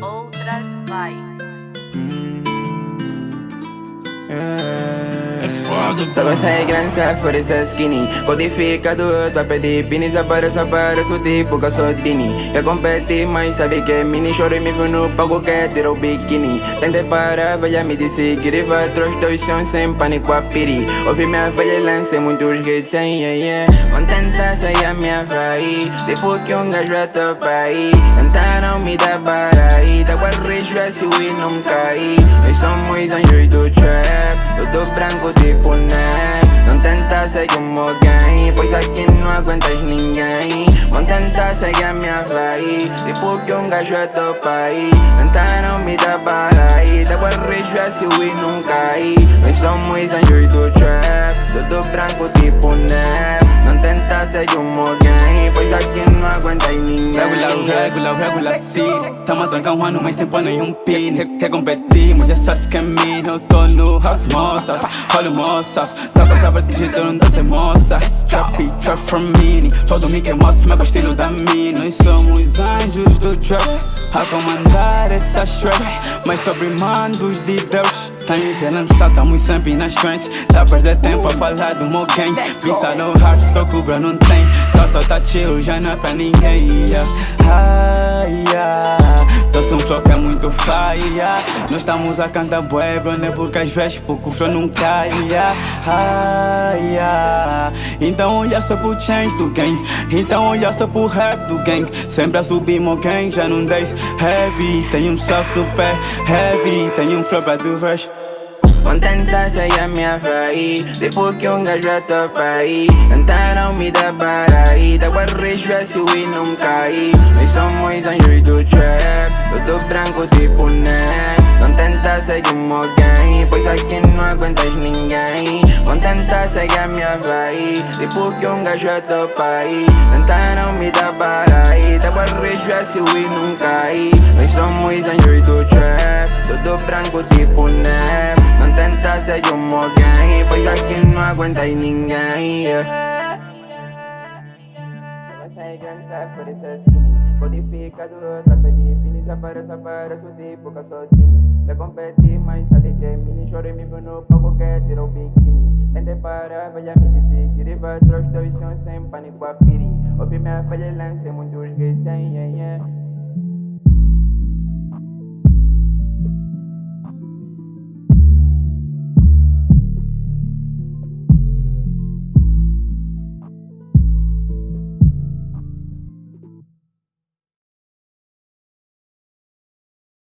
Outras vibes. É foda, Só consegue lançar fora essa skinny. Codificador, tua pedir pini. Desapareço tipo Cassodini. Quer competir, mas sabe que é mini. Choro e me viu no palco, quer tirar o biquíni. Tentei parar, velha me disse que riva. Trouxe dois sons sem pânico a piri. Ouvi minha velha lancei muitos hits sem Vão tentar sair a minha vai. Depois que um gajo a topa aí. Tentaram me dar para aí. Da qual risco se o não cair. Nós somos anjos do trap. Tudo branco tipo né. Não tenta ser como alguém, pois aqui não aguentas ninguém. Vão tentar seguir a minha vai. Depois que um gajo é topa aí. Tentaram me dar para aí. Da qual risco se o não cair. Nós somos anjos do trap. Tudo branco tipo né. Não tenta ser como alguém, pois aqui não aguentas ninguém. Regular city. Tamo a trancar um ano, mas sem pôr nenhum pin. Quer competir, mas já sabes que é mim. Eu tô no house, moças, olha moças. Toca pra digital, não dá sem moça. Trap, trap from mini. Todo me que mostra, mas com o estilo da mini. Nós somos anjos do trap, a comandar essas tracks. Mas sobre mandos de Deus. Tem ser lançado, estamos sempre nas trends. Tá a perder tempo a falar do meu gang. Pista no hard, só cobra não tem. Tô só tá chill, já não é pra ninguém. Tô sem um flow que é muito faia. Nós estamos a cantar bué, bro, né? Porque às vezes pouco o flow não cai. Então olha só pro change do gang. Então olha só pro rap do gang. Sempre a subir meu gang, já não deixe heavy. Tem um soft no pé, heavy. Tem um flow pra do verse. Vão tentar sair a minha vai. Depois que um gajo a topa aí. Tentaram me dar para aí. Da qual risco se o não cair. Nós somos anjos do trap. Tudo branco tipo né. Não tenta ser como alguém, pois aqui não aguentas ninguém. Vão tentar seguir a minha vai. Depois que um gajo a topa aí. Tentaram me dar para aí. Da qual risco se o não cair. Nós somos anjos do trap. Tudo branco tipo né. Não tenta ser como alguém, pois aqui não aguentas ninguém. Sai grande, sai por essa skinny. Codificador, tá pedir pini. Desapareço tipo Cassodini. Quer competir, mas sabe que é mini. Choro e me viu no palco, quer tirar o biquíni. Tentei parar, velha me disse que riva. Trouxe dois sons sem pânico a piri. Ouvi minha velha lancei muitos hits sem